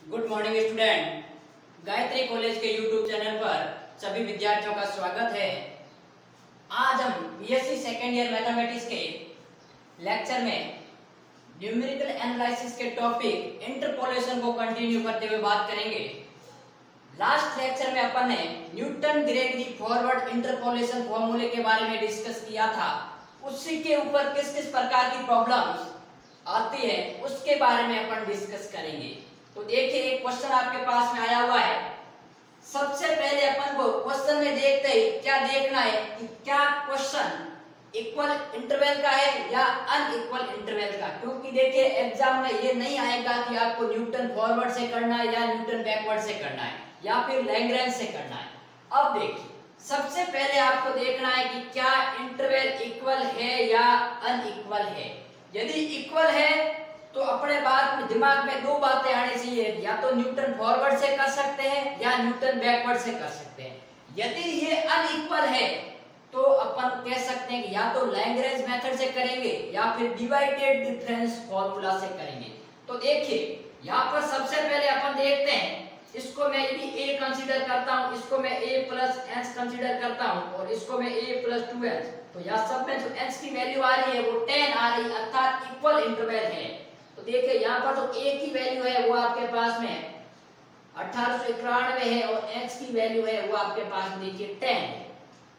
Good morning student. Gayatri college के YouTube channel पर सभी विद्यार्थियों का स्वागत है। आज हम बीएससी सेकेंड ईयर मैथमेटिक्स के लेक्चर में न्यूमेरिकल एनालिसिस के टॉपिक इंटरपोलेशन को कंटिन्यू करते हुए बात करेंगे। लास्ट लेक्चर में अपन ने न्यूटन ग्रेगरी फॉरवर्ड इंटरपोलेशन फॉर्मूले के बारे में डिस्कस किया था। उसी के ऊपर किस किस प्रकार की प्रॉब्लम्स आती है उसके बारे में अपन डिस्कस करेंगे। तो देखिए, एक क्वेश्चन आपके पास में आया हुआ है। सबसे पहले अपन को क्वेश्चन में देखते ही क्या देखना है कि क्या क्वेश्चन इक्वल इंटरवल का है या अनइक्वल इंटरवल का। क्योंकि देखिए, एग्जाम में ये नहीं आएगा कि आपको न्यूटन फॉरवर्ड से करना है या न्यूटन बैकवर्ड से करना है या फिर लैग्रेंज से करना है। अब देखिए, सबसे पहले आपको देखना है कि क्या इंटरवल इक्वल है या अनइक्वल है। यदि इक्वल है तो अपने बात में दिमाग में दो बातें आनी चाहिए, या तो न्यूटन फॉरवर्ड से कर सकते हैं या न्यूटन बैकवर्ड से कर सकते हैं। यदि ये अनइक्वल है तो अपन कह सकते हैं कि या तो लैग्रेंज मेथड से करेंगे या फिर डिवाइडेड डिफरेंस फार्मूला से करेंगे। तो देखिए, यहाँ पर सबसे पहले अपन देखते हैं, इसको मैं यदि a कंसीडर करता हूँ, इसको मैं a प्लस h कंसीडर करता हूँ और इसको मैं a प्लस 2h, तो यहाँ सब में जो h की वैल्यू आ रही है वो 10 आ रही है, अर्थात इक्वल इंटरवल है। तो देखिए, यहाँ पर जो a की वैल्यू है वो आपके पास में 1891 है और h की वैल्यू है वो आपके पास में देखिए 10 है,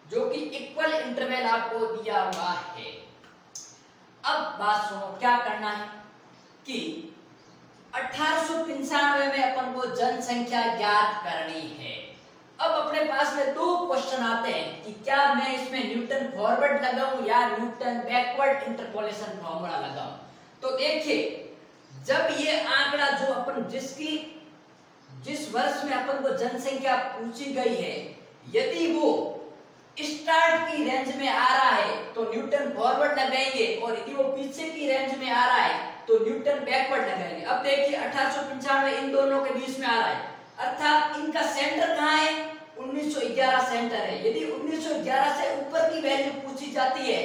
जो कि इक्वल इंटरवल आपको दिया हुआ है। अब बात सुनो, क्या करना है कि 1895 में अपन को जनसंख्या ज्ञात करनी है। अब अपने पास में दो क्वेश्चन आते हैं कि क्या मैं इसमें न्यूटन फॉरवर्ड लगाऊं या न्यूटन बैकवर्ड इंटरपोलेशन फॉर्मूला लगाऊं। तो देखिए, जब ये आंकड़ा जो अपन जिस वर्ष में अपन को जनसंख्या पूछी गई है, यदि वो स्टार्ट की रेंज में आ रहा है तो न्यूटन फॉरवर्ड लगाएंगे, और यदि वो पीछे की रेंज में आ रहा है तो न्यूटन बैकवर्ड लगाएंगे। अब देखिए, 1895 इन दोनों के बीच में आ रहा है, अर्थात इनका सेंटर कहाँ है, 1911 सेंटर है। यदि 1911 से ऊपर की वैल्यू पूछी जाती है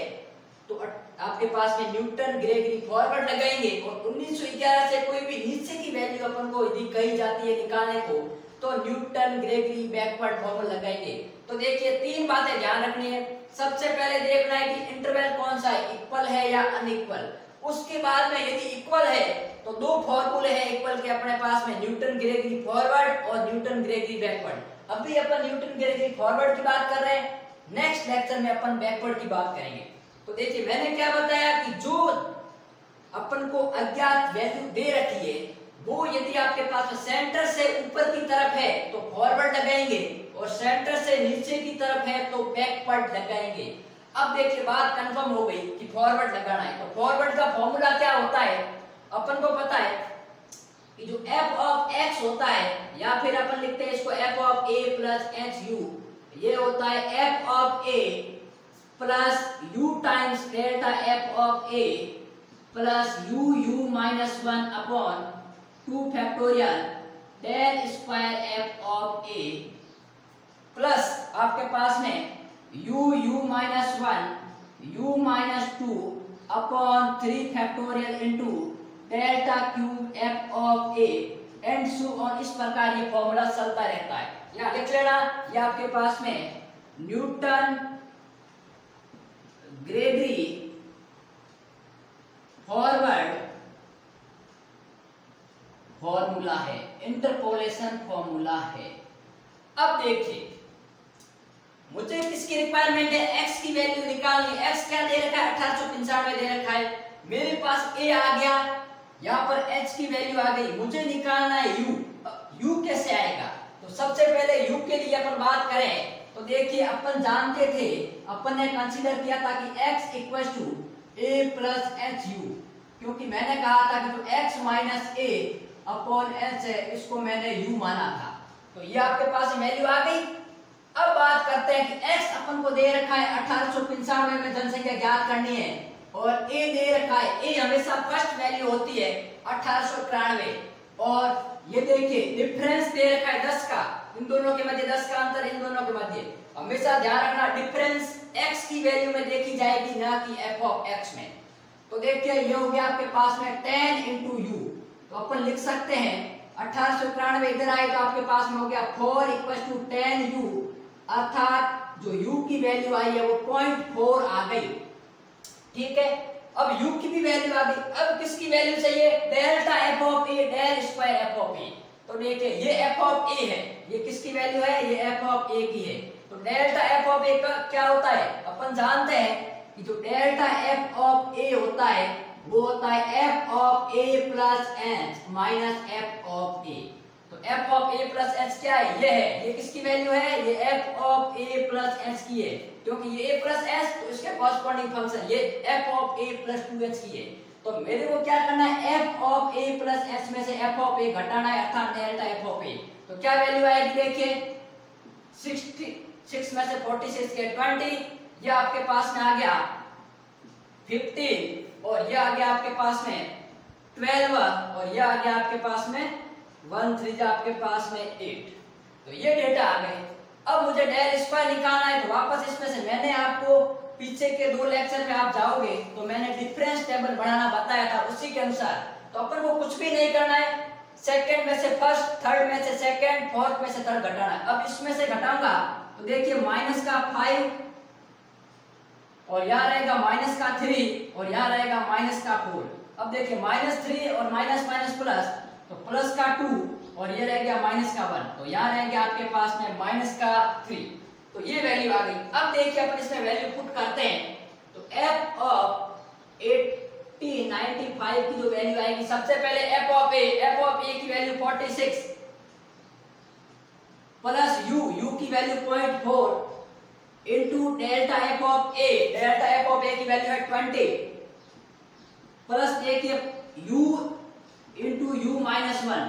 तो आपके पास में न्यूटन ग्रेगरी फॉरवर्ड लगाएंगे, और 1911 से कोई भी नीचे की वैल्यू अपन को यदि कही जाती है निकालने को तो न्यूटन ग्रेगरी बैकवर्ड फॉर्मूला लगाएंगे। तो देखिए, तीन बातें ध्यान रखनी है। सबसे पहले देखना है कि इंटरवल कौन सा है, इक्वल है या अनइक्वल। उसके बाद में यदि इक्वल है तो दो फॉर्मूले हैं इक्वल के अपने पास में, न्यूटन ग्रेगरी फॉरवर्ड और न्यूटन ग्रेगरी बैकवर्ड। अभी अपन न्यूटन ग्रेगरी फॉरवर्ड की बात कर रहे हैं, नेक्स्ट लेक्चर में अपन बैकवर्ड की बात करेंगे। तो देखिए, मैंने क्या बताया कि जो अपन को अज्ञात वैल्यू दे रखी है वो यदि आपके पास सेंटर से ऊपर की तरफ है तो फॉरवर्ड लगाएंगे, और सेंटर से नीचे की तरफ है तो बैकवर्ड लगाएंगे। अब देखिए, बात कंफर्म हो गई कि फॉरवर्ड लगाना है। तो फॉरवर्ड का फॉर्मूला क्या होता है, अपन को पता है कि जो f ऑफ x होता है, या फिर अपन लिखते हैं इसको f of a plus h u, ये होता है f of a plus u times delta f of a plus u minus 1 upon 2 factorial del square f of a plus आपके पास में u minus 1 u minus 2 upon 3 factorial into delta cube f of a and so on. इस प्रकार ये formula चलता रहता है। यहाँ लिख लेना, ये आपके पास में न्यूटन ग्रेगरी फॉरवर्ड फॉर्मूला है, इंटरपोलेशन फॉर्मूला है। अब देखिए, मुझे किसकी रिक्वायरमेंट है, x की वैल्यू निकालनी। x क्या दे रखा है, 1895 दे रखा है। मेरे पास a आ गया, यहाँ पर h की वैल्यू आ गई, मुझे निकालना है u कैसे आएगा। तो सबसे पहले u के लिए अपन बात करें तो देखिए, अपन जानते थे, अपन ने कंसीडर किया था कि x equal to a plus h u, क्योंकि मैंने कहा था कि जो x minus a upon h है इसको मैंने u माना था। तो ये आपके पास वैल्यू आ गई। अब बात करते हैं कि x अपन को दे रखा है 1895 में जनसंख्या ज्ञात करनी है, और a दे रखा है, a हमेशा फर्स्ट वैल्यू होती है 1891, और ये देखिए डिफरेंस दे रखा है 10 का, इन दोनों के मध्य 10 का अंतर, इन दोनों के मध्य। हमेशा ध्यान रखना, डिफरेंस x की वैल्यू में देखी जाएगी, ना कि f ऑफ x में। तो देखिए, ये हो गया आपके पास में 10 इंटू u, तो अपन लिख सकते हैं 1891 इधर आए तो आपके पास में हो गया 4 = 10u, अर्थात जो u की वैल्यू आई है वो 0.4 आ गई। ठीक है, अब u की भी वैल्यू आ गई। अब किसकी वैल्यू चाहिए? Delta f of a del square f of a। तो देखिए ये f ऑफ a है, ये किसकी वैल्यू है? ये f ऑफ a की है। तो डेल्टा f ऑफ a का क्या होता है? अपन जानते हैं कि जो डेल्टा f ऑफ a होता है वो होता है f of a plus h minus f of a। तो f of a plus h क्या है? ये है, ये किसकी वैल्यू है? ये f of a plus h की है, क्योंकि ये a प्लस h तो इसके कॉरस्पॉन्डिंग फंक्शन ये f of a plus 2h की है। तो मेरे को क्या करना है? f of a plus h में से f ऑफ a घटाना है, अर्थात डेल्टा f ऑफ a। तो क्या वैल्यू आएगी? देखिए 66 में से 46 के 20, ये आपके पास में आ गया 15 और ये आ गया आपके पास में 12 और ये आ गया आपके पास में 1 3 आपके पास में 8। तो ये डेटा आ गए। अब मुझे डेल स्क्वायर निकालना है, तो वापस इसमें से मैंने आपको पीछे के 2 लेक्चर में आप जाओगे तो मैंने डिफरेंस टेबल बनाना बताया था, उसी के अनुसार। तो अपन को कुछ भी नहीं करना है, सेकंड में से फर्स्ट, थर्ड में से सेकंड, फोर्थ में से थर्ड घटाना है। अब इसमें से घटाऊंगा तो देखिए माइनस का 5 और यहाँ रहेगा माइनस का 3 और यहाँ रहेगा माइनस का 4। अब देखिए -3 और माइनस माइनस प्लस, तो प्लस का 2 और ये रह गया माइनस का 1, तो यहाँ रह गया आपके पास में माइनस का 3। तो ये वैल्यू आ गई। अब देखिए अपन इसमें वैल्यू पुट करते हैं, तो f ऑफ 80 95 की जो वैल्यू आएगी, सबसे पहले f ऑफ a की वैल्यू 46 प्लस u की value 0.4 into delta f of a, delta f of a की वैल्यू है 20 प्लस देखिए u इनटू u माइनस 1,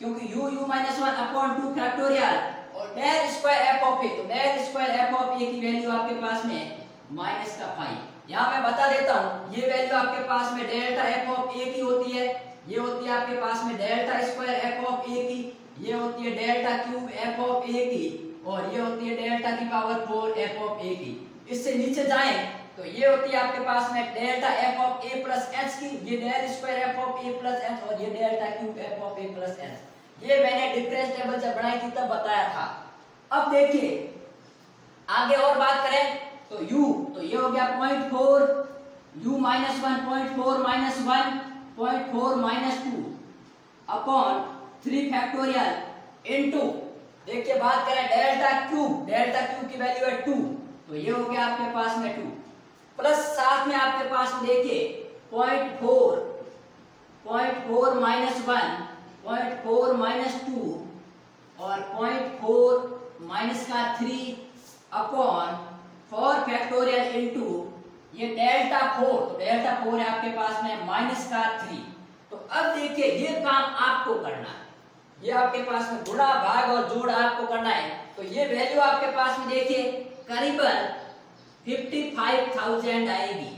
क्योंकि u माइनस 1 अपॉन 2 फैक्टोरियल और del square f of a, तो del square f of a की value आपके पास में माइनस का 5। यहाँ मैं बता देता हूँ, ये वैल्यू आपके पास में डेल्टा f ऑफ a की होती है, ये होती है आपके पास में delta square f of a की, ये होती है delta cube f of a की और ये होती है डेल्टा की पावर 4 f ऑफ a की। इससे नीचे जाएं तो ये होती है आपके पास में delta f of a plus h की, ये del square f of a plus h और ये delta cube f of a plus h। ये मैंने डिफरेंस टेबल जब बनाई थी तब बताया था। अब देखिए आगे और बात करें तो u, तो ये हो गया 0.4 u minus 1 0.4 minus 1 0.4 minus 2 upon 3 factorial into, देखिए बात करें डेल्टा क्यूब की वैल्यू है 2, तो ये हो गया आपके पास में 2 प्लस साथ में आपके पास में देखिए 0.4 माइनस 1 0.4 माइनस 2 और 0.4 माइनस का 3 अपॉन 4 फैक्टोरियल इनटू ये डेल्टा 4, तो डेल्टा 4 है आपके पास में माइनस का 3। तो अब देखिए ये काम आपको करना है, ये आपके पास में गुणा भाग और जोड़ आपको करना है। तो ये वैल्यू आपके पास में देखिए करीबन 55,000 आएगी,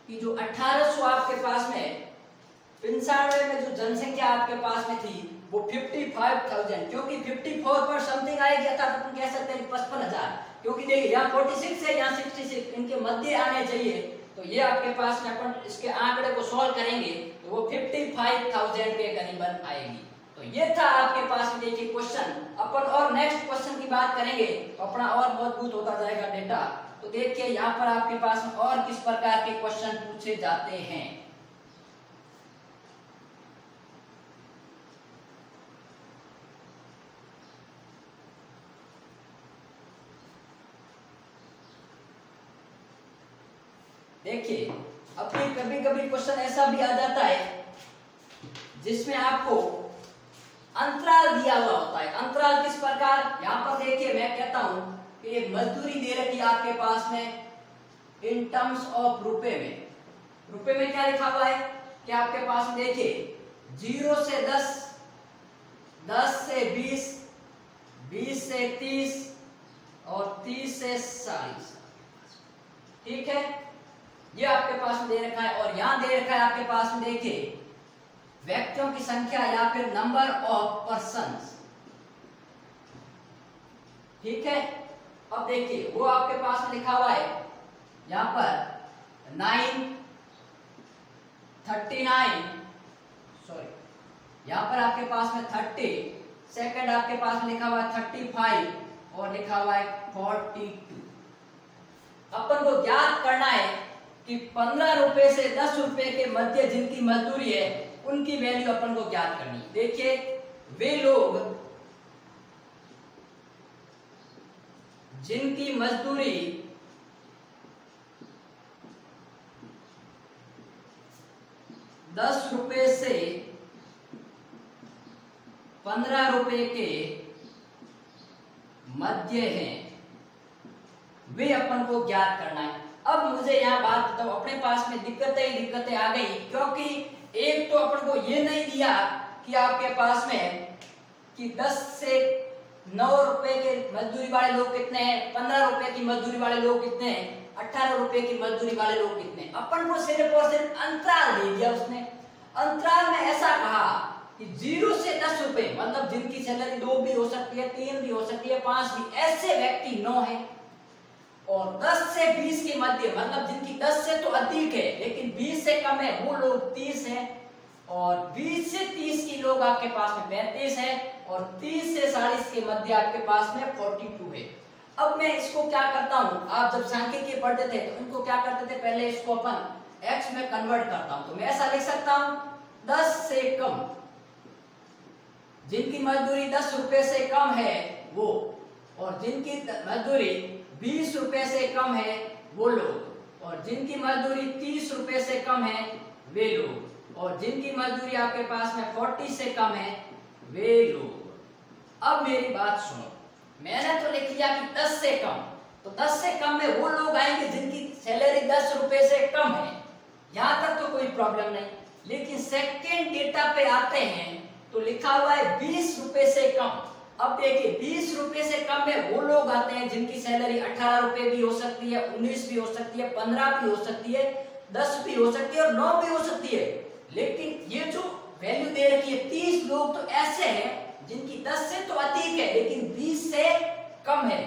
कि जो 1800 आपके पास में 95 में जो जनसंख्या आपके पास में थी वो 55,000, क्योंकि 54 पर समथिंग आएगी, अर्थात अपन कह सकते हैं 55,000, क्योंकि देखिए यहाँ 46 है, यहाँ 66, इनके मध्य आने चाहिए। तो ये आपके पास में अपन इसके आंकड़े को सॉल्व करेंगे तो वो 55,000 के करीबन आएगी। तो ये था आपके पास में देखिए क्वेश्चन। अपन और नेक्स्ट क्वेश्चन की बात करेंगे तो अपना और मजबूत होता जाएगा डेटा। तो देखिए यहाँ पर आपके पास में और किस प्रकार के क्वेश्चन पूछे जाते हैं। देखिए अपनी कभी कभी क्वेश्चन ऐसा भी आ जाता है जिसमें आपको अंतराल दिया हुआ होता है। अंतराल किस प्रकार, यहाँ पर देखिए मैं कहता हूं कि एक मजदूरी दे रखी है आपके पास में इन टर्म्स ऑफ रुपए में। रुपए में क्या लिखा हुआ है कि आपके पास में देखिए 0 से 10, 10 से 20, 20 से 30 और 30 से 40। ठीक है, ये आपके पास में दे रखा है। और यहां दे रखा है आपके पास में देखिए व्यक्तियों की संख्या या फिर नंबर ऑफ पर्सन्स। ठीक है, अब देखिए वो आपके पास में लिखा हुआ है यहां पर 9, 39, सॉरी यहाँ पर आपके पास में 30, सेकंड आपके पास लिखा हुआ है 35 और लिखा हुआ है 42। अपन को ज्ञात करना है कि 15 रुपए से 10 रुपए के मध्य जिनकी मजदूरी है उनकी वैल्यू अपन को ज्ञात करनी है। देखिए वे लोग जिनकी मजदूरी 10 रुपए से 15 रुपए के मध्य है, वे अपन को ज्ञात करना है। अब मुझे यहाँ बात बताओ, अपने पास में दिक्कतें आ गई, क्योंकि एक तो अपन को ये नहीं दिया कि आपके पास में कि 10 से 9 रुपए के मजदूरी वाले लोग कितने हैं, 15 रुपए की मजदूरी वाले लोग कितने हैं, 18 रुपए की मजदूरी वाले लोग कितने हैं। अपन को सिर्फ और सिर्फ अंतराल दे दिया उसने। अंतराल में ऐसा कहा कि 0 से 10 रुपए, मतलब जिनकी सैलरी 2 भी हो सकती है, 3 भी हो सकती है, 5 भी, ऐसे व्यक्ति 9 है। और 10 से 20 के मध्य, मतलब जिनकी 10 से तो अधिक है लेकिन 20 से कम है, वो लोग 30 है। और 20 से 30 की लोग आपके पास में 35 है। और 30 से 40 के मध्य आपके पास में 42 है। अब मैं इसको क्या करता हूं, आप जब सांख्यिकी पढ़ते थे तो इनको क्या करते थे, पहले इसको अपन एक्स में कन्वर्ट करता हूं। तो मैं ऐसा लिख सकता हूं 10 से कम जिनकी मजदूरी 10 रुपए से कम है वो, और जिनकी मजदूरी 20 रुपए से कम है वो लोग, और जिनकी मजदूरी 30 रुपए से कम है वे लोग, और जिनकी मजदूरी आपके पास में 40 से कम है वे लोग। अब मेरी बात सुनो, मैंने तो लिख लिया कि 10 से कम, तो 10 से कम में वो लोग आएंगे जिनकी सैलरी 10 रुपए से कम है, यहां तक तो कोई प्रॉब्लम नहीं। लेकिन सेकेंड डेटा पे आते हैं तो लिखा हुआ है 20 रुपए से कम। अब देखिए 20 रुपए से कम में वो लोग आते हैं जिनकी सैलरी 18 रुपए भी हो सकती है, 19 भी हो सकती है, 15 भी हो सकती है, 10 भी हो सकती है और 9 भी हो सकती है। लेकिन ये जो वैल्यू दे रखी है 30 लोग तो ऐसे हैं जिनकी 10 से तो अधिक है लेकिन 20 से कम है।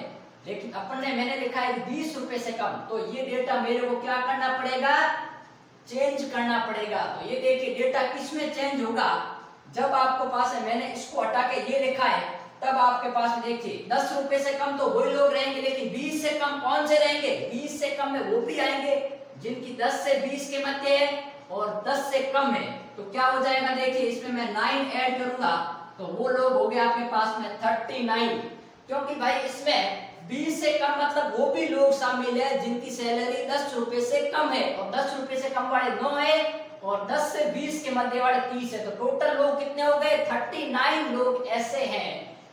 लेकिन अपन ने मैंने लिखा है 20 रुपए से कम, तो ये डेटा मेरे को क्या करना पड़ेगा, चेंज करना पड़ेगा। तो ये देखिए डेटा किसमें चेंज होगा, जब आपको पास है, मैंने इसको हटा के ये लिखा है, तब आपके पास में देखिए 10 रुपए से कम तो वही लोग रहेंगे, लेकिन 20 से कम कौन से रहेंगे, 20 से कम में वो भी आएंगे जिनकी 10 से 20 के मध्य है और 10 से कम है। तो क्या हो जाएगा, देखिए इसमें मैं 9 ऐड करूंगा तो वो लोग हो गए आपके पास में 39, क्योंकि भाई इसमें 20 से कम मतलब वो भी लोग शामिल है जिनकी सैलरी 10 रुपए से कम है, और 10 रुपए से कम वाले 9 है और 10 से 20 के मध्य वाले 30 है। तो टोटल लोग कितने हो गए, 39 लोग ऐसे हैं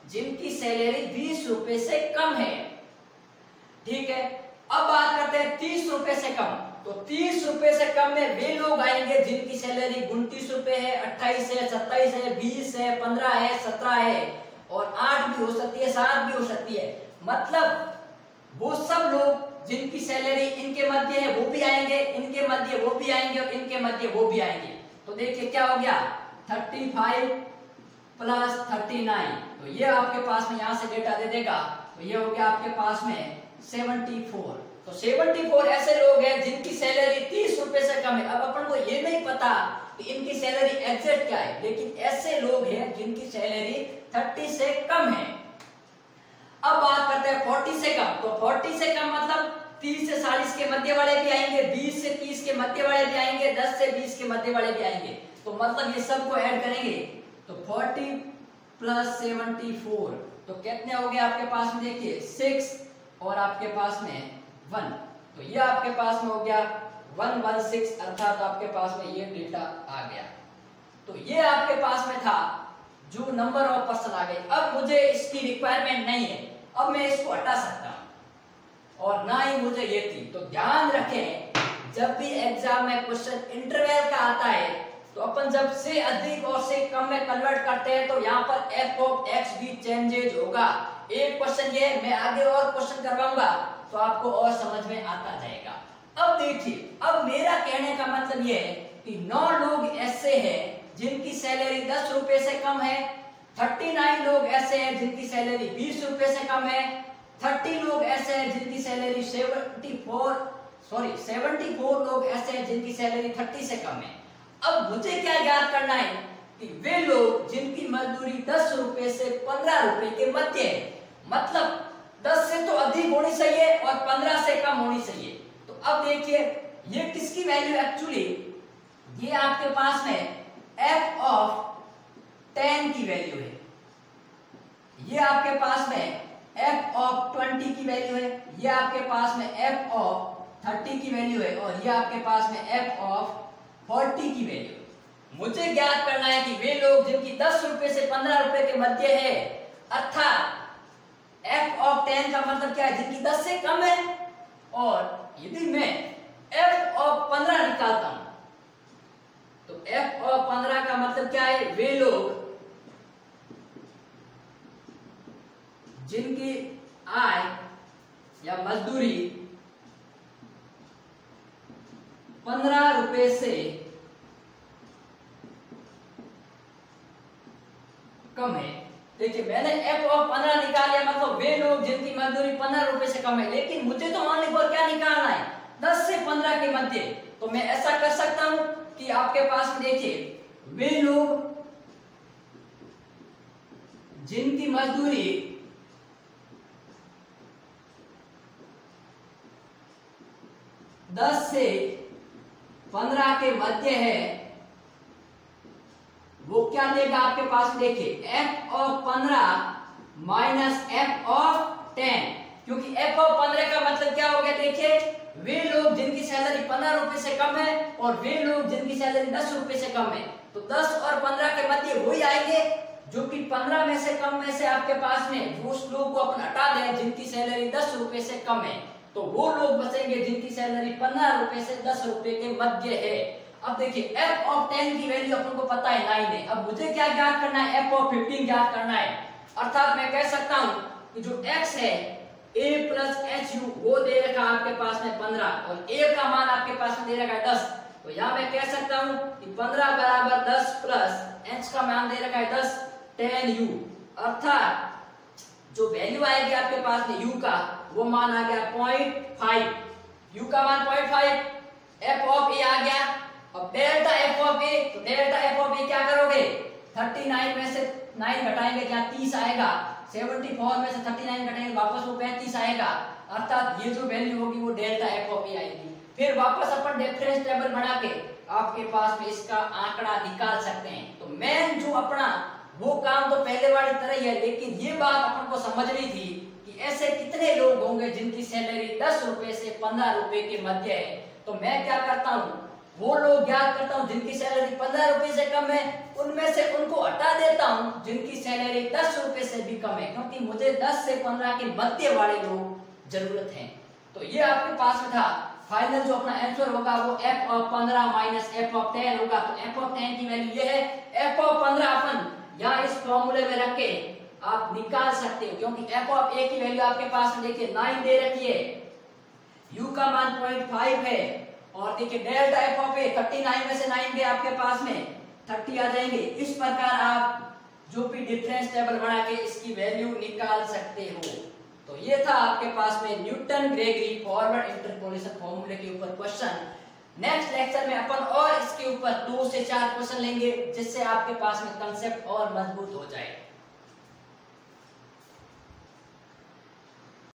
जिनकी सैलरी 20 रुपए से कम है। ठीक है, अब बात करते हैं 30 रुपए से कम। तो 30 रुपए से कम में वे लोग आएंगे जिनकी सैलरी 29 रुपए है, 28 है, 27 है, 20 है, 15 है, 17 है और 8 भी हो सकती है, 7 भी हो सकती है। मतलब वो सब लोग जिनकी सैलरी इनके मध्य है वो भी आएंगे, इनके मध्य वो भी आएंगे और इनके मध्य वो भी आएंगे। तो देखिए क्या हो गया, 35 प्लस 39, तो ये आपके पास में यहां से डेटा दे देगा। तो ये हो गया आपके पास में 74। तो 74 ऐसे लोग हैं जिनकी सैलरी 30 रुपए से कम है। अब अपन को ये नहीं पता कि इनकी सैलरी एग्जैक्ट क्या है, लेकिन ऐसे लोग हैं जिनकी सैलरी 30 से कम है। अब बात करते हैं 40 से कम। तो 40 से कम मतलब 30 से 40 के मध्य वाले भी आएंगे, 20 से 30 के मध्य वाले भी आएंगे, 10 से 20 के मध्य वाले भी आएंगे। तो मतलब ये सबको ऐड करेंगे तो 40 प्लस 74 तो कितने हो गए आपके पास में, देखिए 6 और आपके पास में 1। तो ये आपके पास में हो गया 116, अर्थात आपके पास में ये डेटा आ गया। तो ये आपके पास में था जो नंबर ऑफ पर्सन आ गए। अब मुझे इसकी रिक्वायरमेंट नहीं है, अब मैं इसको हटा सकता हूं और ना ही मुझे ये थी। तो ध्यान रखें जब भी एग्जाम में क्वेश्चन इंटरवल का आता है तो अपन जब से अधिक और से कम में कन्वर्ट करते हैं तो यहाँ पर f ऑफ x भी चेंजेज होगा। एक क्वेश्चन ये, मैं आगे और क्वेश्चन करवाऊंगा तो आपको और समझ में आता जाएगा। अब देखिए, अब मेरा कहने का मतलब ये है कि 9 लोग ऐसे हैं जिनकी सैलरी 10 रुपए से कम है, 39 लोग ऐसे हैं जिनकी सैलरी 20 रुपए से कम है, 30 लोग ऐसे हैं जिनकी सैलरी 74 लोग ऐसे हैं जिनकी सैलरी 30 से कम है। अब मुझे क्या याद करना है कि वे लोग जिनकी मजदूरी 10 रुपए से 15 रुपए के मध्य है, मतलब 10 से तो अधिक होनी चाहिए और 15 से कम होनी चाहिए। तो अब देखिए ये किसकी वैल्यू एक्चुअली, ये आपके पास में f ऑफ 10 की वैल्यू है, ये आपके पास में f ऑफ 20 की वैल्यू है, ये आपके पास में f ऑफ 30 की वैल्यू है और ये आपके पास में f ऑफ 40 की वैल्यू है। मुझे ज्ञात करना है कि वे लोग जिनकी 10 रुपए से 15 रुपए के मध्य है, अर्थात f ऑफ 10 का मतलब क्या है, जिनकी 10 से कम है। और यदि मैं f ऑफ 15 निकालता हूं तो f ऑफ 15 का मतलब क्या है, वे लोग जिनकी आय या मजदूरी 15 रुपए से कम है। देखिए मैंने f ऑफ 15 निकाल लिया, मतलब वे लोग जिनकी मजदूरी 15 रुपए से कम है, लेकिन मुझे तो मान लीजिए क्या निकालना है, 10 से 15 के मध्य। तो मैं ऐसा कर सकता हूं कि आपके पास में देखिए वे लोग जिनकी मजदूरी 10 से 15 के मध्य है, वो क्या देगा आपके पास, देखिए f of 15 minus f of 10, क्योंकि f ऑफ 15 का मतलब क्या हो गया, देखिए वे लोग जिनकी सैलरी 15 रुपए से कम है और वे लोग जिनकी सैलरी 10 रुपए से कम है। तो 10 और 15 के मध्य वही आएंगे जो कि 15 में से कम में से आपके पास में उस लोग को अपन हटा दें जिनकी सैलरी 10 रुपए से कम है, तो वो लोग बचेंगे जिनकी सैलरी 15 रुपए से 10 रुपए के मध्य है। अब देखिए f ऑफ 10 की वैल्यू अपन को पता है 9 है। अब मुझे क्या ज्ञात करना है, f ऑफ 15 ज्ञात करना है। अर्थात मैं कह सकता हूं कि जो x है a प्लस एच यू वो दे रखा आपके पास में 15 और a का मान आपके पास में दे रखा है 10। तो यहाँ मैं कह सकता हूं कि 15 बराबर 10 प्लस h का मान दे रखा है 10 10 u, अर्थात जो वैल्यू आएगी आपके पास में u का वो मान आ गया 0.5, u का मान 0.5, f ऑफ a आ गया। अब डेल्टा f ऑफ a, तो डेल्टा f ऑफ a क्या करोगे, 39 में से 9 घटाएंगे क्या 30 आएगा, 74 में से 39 घटाएंगे वापस वो 35 आएगा, अर्थात ये जो वैल्यू होगी वो डेल्टा f ऑफ a आएगी। फिर वापस अपन डिफरेंस टेबल बना के आपके पास में इसका आंकड़ा निकाल सकते हैं। तो मेन जो अपना वो काम तो पहले वाली तरह ही है, लेकिन ये बात अपन को समझनी थी कि ऐसे कितने लोग होंगे जिनकी सैलरी 10 रुपए से 15 रुपए के मध्य है। तो मैं क्या करता हूँ, वो लोग ज्ञात करता हूँ जिनकी सैलरी 15 रुपए से कम है, उनमें से उनको हटा देता हूँ जिनकी सैलरी 10 रुपए से भी कम है, क्योंकि मुझे 10 से 15 के मध्य वाले लोग जरूरत हैं। तो ये आपके पास में था। फाइनल जो अपना आंसर होगा वो f of 15 minus f of 10 होगा। तो f ऑफ 10 की वैल्यू ये है, f ऑफ 15 अपन यहाँ इस फॉर्मूले में रख के आप निकाल सकते हो, क्योंकि f ऑफ a की वैल्यू आपके पास में देखिए 9 दे रखी है, u का मान 0.5 है और देखिए डेल्टा f ऑफ a 39 में से 9 गए आपके पास में 30 आ जाएंगे। इस प्रकार आप जो भी डिफरेंस टेबल बना के इसकी वैल्यू निकाल सकते हो। तो ये था आपके पास में न्यूटन ग्रेगरी फॉरवर्ड इंटरपोलेशन फॉर्मूले के ऊपर क्वेश्चन। नेक्स्ट लेक्चर में अपन और इसके ऊपर 2 से 4 क्वेश्चन लेंगे, जिससे आपके पास में कंसेप्ट और मजबूत हो जाए।